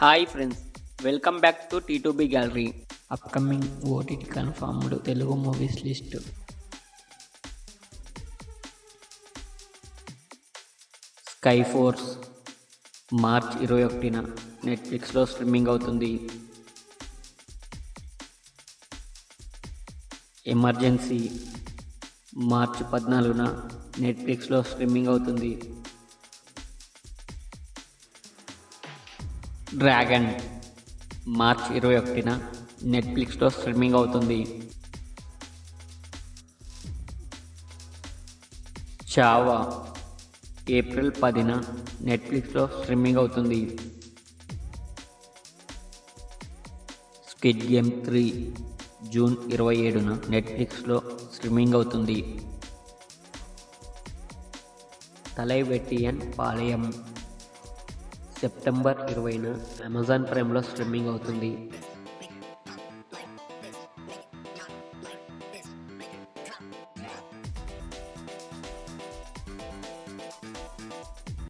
Hi friends, welcome back to T2B gallery. Upcoming OTT confirmed Telugu movies list. Sky Force March 21న నెట్ఫ్లిక్స్లో streaming అవుతుంది. Emergency March 14న నెట్ఫ్లిక్స్లో streaming అవుతుంది. Dragon March 21న నెట్ఫ్లిక్స్లో స్ట్రీమింగ్ అవుతుంది. చావా ఏప్రిల్ 10న నెట్ఫ్లిక్స్లో స్ట్రీమింగ్ అవుతుంది. స్క్విడ్ గేమ్ 3 జూన్ 27న నెట్ఫ్లిక్స్లో స్ట్రీమింగ్ అవుతుంది. తలైవెట్టియన్ పాళయం సెప్టెంబర్ 20న అమెజాన్ ప్రైమ్లో స్ట్రీమింగ్ అవుతుంది.